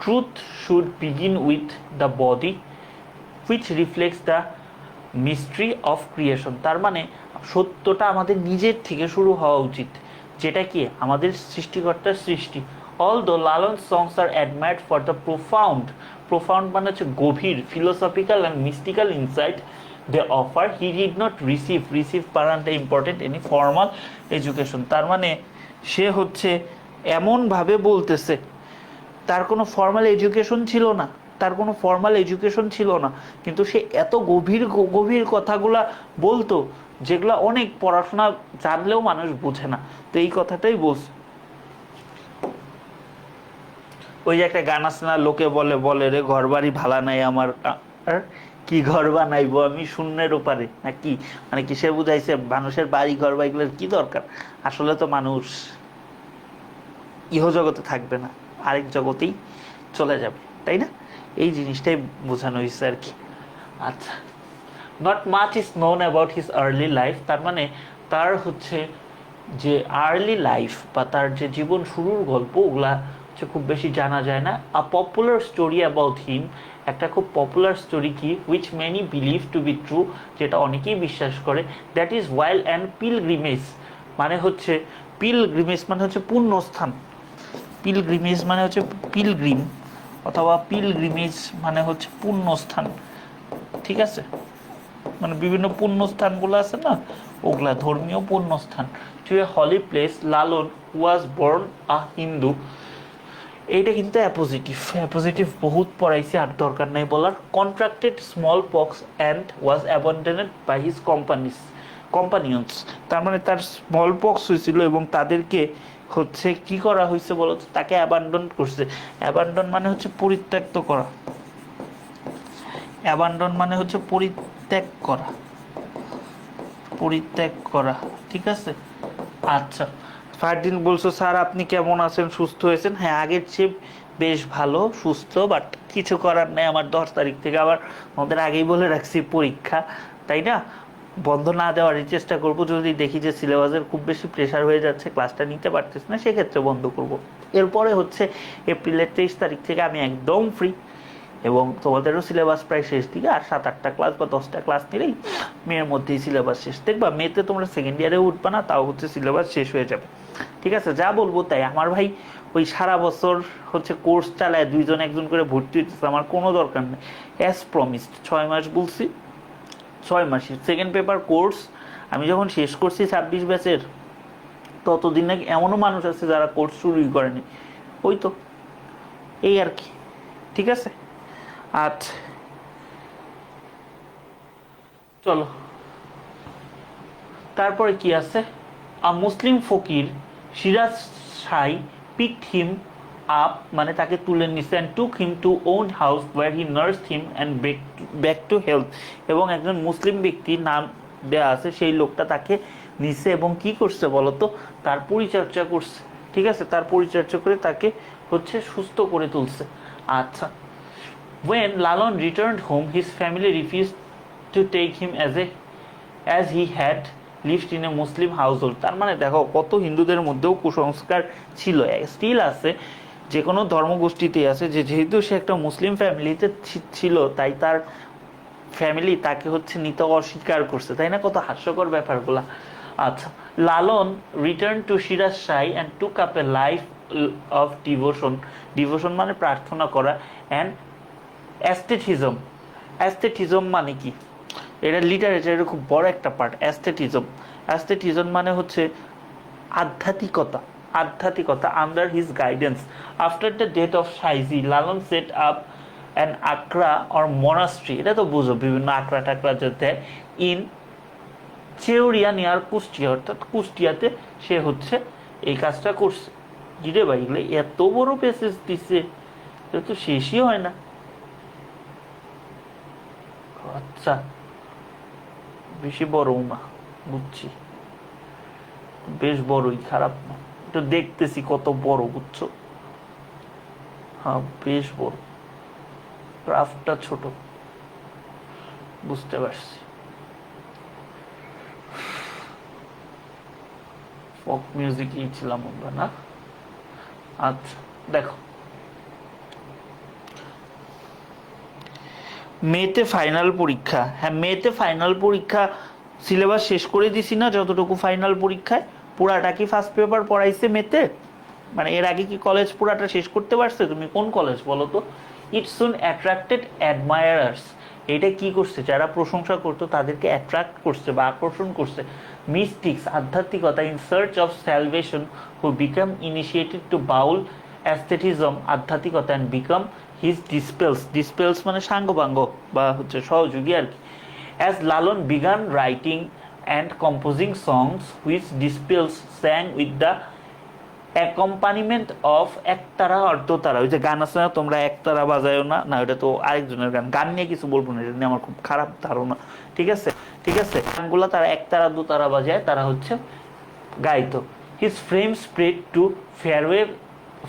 truth should begin with the body which reflects the mystery of creation, তার মানে সত্যটা আমাদের নিজের থেকে শুরু হওয়া উচিত, যেটা কি আমাদের সৃষ্টিকর্তার সৃষ্টি। Although Lalon's songs are admired for the profound, profound মানে হচ্ছে গভীর, philosophical and mystical insight they offer, he did not receive বানানটা ইম্পর্টেন্ট, any formal education, তার মানে সে হচ্ছে এমনভাবে বলতেছে তার কোনো ফর্মাল এডুকেশন ছিল না, তার কোনো ফর্মাল এডুকেশন ছিল না, কিন্তু সে এত গভীর গভীর কথাগুলা বলতো যেগুলা অনেক পড়াশোনা জানলেও মানুষ বুঝে না। তো এই কথাটাই বলছে। ওই যে একটা গান আছে না, লোকে বলে বলে রে ঘর বাড়ি ভালা নাই আমার, কি ঘর বানাইবো আমি শূন্যের ওপারে, না কি মানে কি সে বুঝাইছে মানুষের বাড়ি ঘর বা এগুলোর কি দরকার, আসলে তো মানুষ ইহজগতে থাকবে না, আরেক জগতেই চলে যাবে, তাই না? এই জিনিসটাই বোঝানো হয়েছে আর কি। আচ্ছা, not much is known about his early life, তার মানে তার হচ্ছে যে আর্লি লাইফ বা তার যে জীবন শুরুর গল্প ওগুলা হচ্ছে খুব বেশি জানা যায় না। A popular story about him, একটা খুব পপুলার স্টোরি কি, which many believe two be true, যেটা অনেকেই বিশ্বাস করে, that is while and pilgrimage, মানে হচ্ছে পিলগ্রিমেজ মানে হচ্ছে পুণ্যস্থান, পিলগ্রিমেজ মানে হচ্ছে পিলগ্রিম, অথবা পিলগ্রিমেজ মানে হচ্ছে পুণ্যস্থান, ঠিক আছে, মানে বিভিন্ন পুণ্যস্থানগুলো আছে না, ওগুলা ধর্মীয় পুণ্যস্থান। To a holy place, Lalon was born a Hindu, এইটা কিন্তু অ্যাপোজিটিভ, অ্যাপোজিটিভ বহুত পড়াইছে, আর দরকার নাই বলার। Contracted smallpox and was abandoned by his companions. তার মানে তার স্মল পক্স হয়েছিল এবং তাদেরকে হচ্ছে কি করা হয়েছে বলো তো, তাকে অ্যাবান্ডন করছে। অ্যাবান্ডন মানে হচ্ছে পরিত্যক্ত করা, অ্যাবান্ডন মানে হচ্ছে পরিত্যাগ করা, পরিত্যাগ করা, ঠিক আছে। আচ্ছা, ফারদিন বলছো স্যার আপনি কেমন আছেন, সুস্থ হয়েছেন? হ্যাঁ, আগের চেয়ে বেশ ভালো, সুস্থ, বাট কিছু করার নেই। আমার 10 তারিখ থেকে আবার, আমাদের আগেই বলে রাখছি পরীক্ষা, তাই না? বন্ধ না দেওয়ারই চেষ্টা করব। যদি দেখি যে সিলেবাসের খুব বেশি প্রেশার হয়ে যাচ্ছে, ক্লাসটা নিতে পারতেছি না, সেক্ষেত্রে বন্ধ করব। এরপরে হচ্ছে এপ্রিলের 23 তারিখ থেকে আমি একদম ফ্রি, এবং তোমাদেরও সিলেবাস প্রায় শেষ দিকে, আর 7-8টা ক্লাস বা 10টা ক্লাস নিলেই মেয়ের মধ্যেই সিলেবাস শেষ। দেখবা মেতে তোমরা সেকেন্ড ইয়ারে উঠবা না, তাও হচ্ছে সিলেবাস শেষ হয়ে যাবে, ঠিক আছে? যা বলবো তাই। আমার ভাই ওই সারা বছর হচ্ছে কোর্স চালায় 2জন 1জন করে ভর্তি হইতেছে, আমার কোনো দরকার নেই। অ্যাজ প্রমিসড 6 মাস বলছি, 6 মাসের সেকেন্ড পেপার কোর্স আমি যখন শেষ করছি 26 ব্যাচের, ততদিন নাকি এমনও মানুষ আছে যারা কোর্স শুরুই করেনি। ওই তো, এই আর কি, ঠিক আছে। আচ্ছা, চলো তারপরে কি আছে। A Muslim fakir Siraj Sai picked him up, মানে তাকে তুলে নিছে, and took him to own house where he nursed him and back to health. এবং একজন মুসলিম ব্যক্তির নাম দেয়া আছে, সেই লোকটা তাকে নিছে এবং কি করছে বলতো, তার পরিচর্যা করছে, ঠিক আছে, তার পরিচর্যা করে তাকে হচ্ছে সুস্থ করে তুলছে। আচ্ছা, when Lalon returned home, his family refused to take him as he had lived in a Muslim household. তার মানে দেখো কত হিন্দুদের মধ্যেও কুসংস্কার ছিল, স্টিল আছে, যে কোনো ধর্মগোষ্ঠীতে আছে, যে যেহেতু সে একটা মুসলিম ফ্যামিলিতে ছিল, তাই তার ফ্যামিলি তাকে হচ্ছে নিতে অস্বীকার করছে, তাই না? কত হাস্যকর ব্যাপারগুলা। আচ্ছা, Lalon return to Siraj Sai and took up a life of devotion. Devotion মানে প্রার্থনা করা, অ্যান্ড অ্যাস্থেটিজম। অ্যাস্থেটিজম মানে কি? এটা লিটারেচারের খুব বড় একটা পার্ট। অ্যাস্থেটিজম মানে হচ্ছে আধ্যাত্মিকতা, আধ্যাত্মিকতা। Under his guidance, after the death of Saiji, Lalon set up an akhra or monastery, এটা তো বুঝো, বিভিন্ন আকরা টাকরা যেতে, ইন চেউরিয়া নিয়ার কুষ্টিয়া, অর্থাৎ কুষ্টিয়াতে সে হচ্ছে এই কাজটা করছে। গিরে ভাই, এগুলো এত বড় পেসেজ দিছে, এটা তো শেষই হয় না। আচ্ছা, বেশি বড়ও না, বুঝছি, বেশ বড়ই, খারাপ না। এটা দেখতেছি কত বড়, বুঝছো? হ্যাঁ, বেশ বড়, ক্রাফটটা ছোট, বুঝতে পারছি। ফক মিউজিকই ছিলাম আমরা, না? আচ্ছা, দেখো, মেতে ফাইনাল পরীক্ষা। হ্যাঁ, মেতে ফাইনাল পরীক্ষা, সিলেবাস শেষ করে দিছি না যতটুকু ফাইনাল পরীক্ষায়। পুরাটা কি ফার্স্ট পেপার পড়াইছে মেতে? মানে এর আগে কি কলেজ পুরাটা শেষ করতে পারছে? তুমি কোন কলেজ বলো তো? ইট সুন অ্যাট্রাক্টেড অ্যাডমায়ারার্স, এটা কি করছে, যারা প্রশংসা করতো তাদেরকে অ্যাট্রাক্ট করছে বা আকর্ষণ করছে। মিস্টিক্স, আধ্যাত্মিকতা, in search of salvation, who became initiated to Baul aestheticism, আধ্যাত্মিকতা, and became his disciples. Disciples মানে সাঙ্গপাঙ্গ বা হচ্ছে সহযোগী আর কি। As Lalon began writing and composing songs which disciples sang with the accompaniment of ektara আর দোতারা। ওই যে গান আছে না, তোমরা একতারা বাজায়ও না, না ওটা তো আরেকজনের গান। গান নিয়ে কিছু বলবো না, এটা নিয়ে আমার খুব খারাপ ধারণা, ঠিক আছে, ঠিক আছে। গানগুলো তারা একতারা দোতারা বাজায়, তারা হচ্ছে গাইতো। His fame spread to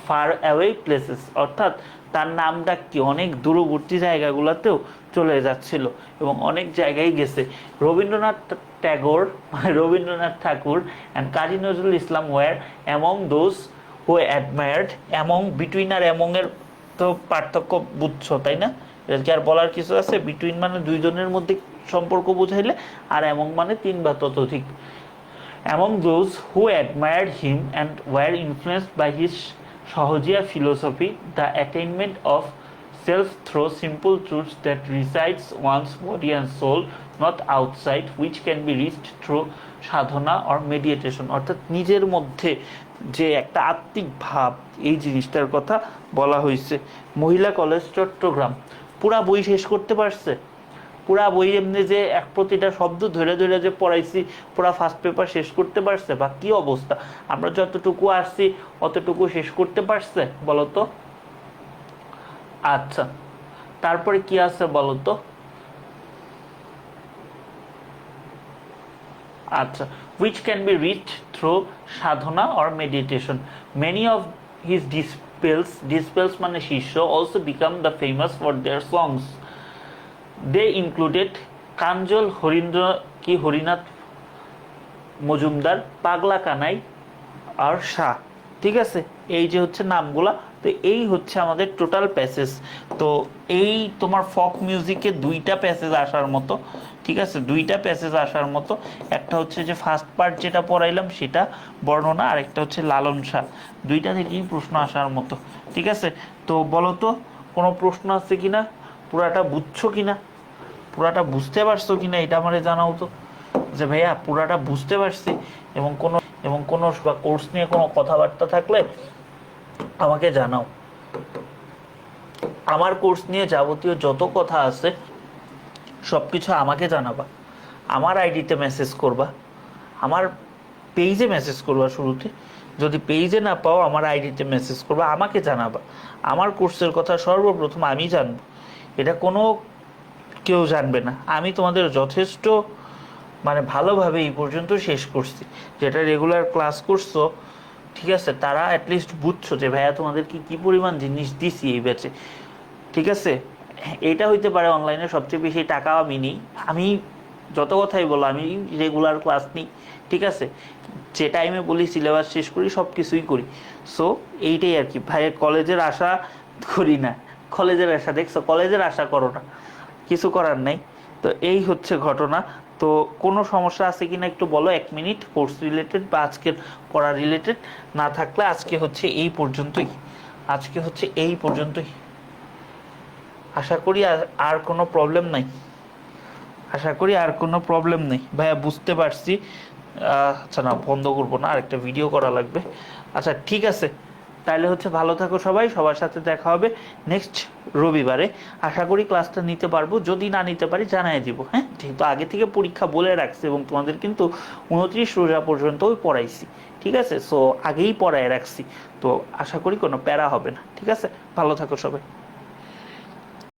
far away places, অর্থাৎ তার নামটা কি অনেক দূরবর্তী জায়গাগুলোতেও চলে যাচ্ছিল এবং অনেক জায়গায় গেছে। Rabindranath Thakur and Kazi Nazrul Islam were among those who admired. Among, between আর অ্যামং এর তো পার্থক্য বুঝছো, তাই না? এটা কি আর বলার কিছু আছে? বিটুইন মানে দুইজনের মধ্যে সম্পর্ক বুঝাইলে, আর অ্যামং মানে 3 বা ততোধিক। Among those who admired him and were influenced by his Sahajiya philosophy, the attainment of self through simple truths that resides one's body and soul, not outside, which can be reached through Sadhana or meditation, অর্থাৎ নিজের মধ্যে যে একটা আত্মিক ভাব, এই জিনিসটার কথা বলা হয়েছে। মহিলা কলেজ চট্টগ্রাম, পুরা বই শেষ করতে পারছে? পুরা বই এমনি যে এক প্রতিটা শব্দ ধরে ধরে যে পড়াইছি, পুরা ফার্স্ট পেপার শেষ করতে পারছে? বা কি অবস্থা, আমরা যতটুকু আসছি অতটুকু শেষ করতে পারছে বলতো? আচ্ছা, তারপরে কি আছে বলতো? আচ্ছা, which can be reached through sadhana or meditation. Many of his disciples মানে শিষ্য also become the famous for their songs. They included কাঞ্জল Harinath Majumdar, পাগলা কানাই আর শাহ। ঠিক আছে, এই যে হচ্ছে নামগুলা। তো এই হচ্ছে আমাদের টোটাল প্যাসেজ। তো এই তোমার ফক মিউজিকে দুইটা প্যাসেজ আসার মতো। ঠিক আছে, দুইটা প্যাসেজ আসার মতো। একটা হচ্ছে যে ফার্স্ট পার্ট যেটা পড়াইলাম সেটা বর্ণনা, আর একটা হচ্ছে লালন শাহ। দুইটা থেকেই প্রশ্ন আসার মতো। ঠিক আছে, তো বলো তো কোনো প্রশ্ন আছে কিনা, পুরাটা বুঝছো কিনা, পুরাটা বুঝতে পারছো কিনা এটা আমারে জানাও তো, যে ভাইয়া পুরাটা বুঝতে পারছি। এবং কোনো বা কোর্স নিয়ে কোনো কথাবার্তা থাকলে আমাকে জানাও। আমার কোর্স নিয়ে যাবতীয় যত কথা আছে সব কিছু আমাকে জানাবা। আমার আইডিতে মেসেজ করবা, আমার পেজে মেসেজ করবা শুরুতে। যদি পেজে না পাও আমার আইডিতে মেসেজ করবা, আমাকে জানাবা। আমার কোর্সের কথা সর্বপ্রথম আমি জানবো, এটা কোনো কেউ জানবে না। আমি তোমাদের যথেষ্ট মানে ভালোভাবে এই পর্যন্ত শেষ করছি। যেটা রেগুলার ক্লাস করছো, ঠিক আছে, তারা অ্যাটলিস্ট বুঝছো যে ভাইয়া তোমাদের কি পরিমাণ জিনিস দিছি এই ব্যাচে। ঠিক আছে, এইটা হইতে পারে অনলাইনে সবচেয়ে বেশি টাকা আমি নিই। আমি যত কথাই বলো আমি রেগুলার ক্লাস নিই। ঠিক আছে, যে টাইমে বলি সিলেবাস শেষ করি, সব কিছুই করি। সো এইটাই আর কি ভাই, কলেজের আশা করি না। কলেজের আশা দেখছো, কলেজের আশা করো না, কিছু করার নাই। তো এই হচ্ছে ঘটনা। তো কোনো সমস্যা আছে কিনা একটু বলো, 1 মিনিট, কোর্স রিলেটেড বা আজকের পড়া রিলেটেড। না থাকলে আজকে হচ্ছে এই পর্যন্তই, আজকে হচ্ছে এই পর্যন্তই। আশা করি আর কোনো প্রবলেম নাই, আশা করি আর কোনো প্রবলেম নেই। ভাইয়া বুঝতে পারছি। আচ্ছা না, বন্ধ করবো না, আরেকটা ভিডিও করা লাগবে। আচ্ছা ঠিক আছে, তাহলে হচ্ছে ভালো থাকো সবাই, সবার সাথে দেখা হবে নেক্সট রবিবারে। আশা করি ক্লাসটা নিতে পারবো, যদি না নিতে পারি জানাই দিব। হ্যাঁ, যেহেতু আগে থেকে পরীক্ষা বলে রাখছে এবং তোমাদের কিন্তু 29 রোজা পর্যন্ত পড়াইছি। ঠিক আছে, সো আগেই পড়ায় রাখছি। তো আশা করি কোনো প্যারা হবে না। ঠিক আছে, ভালো থাকো সবাই।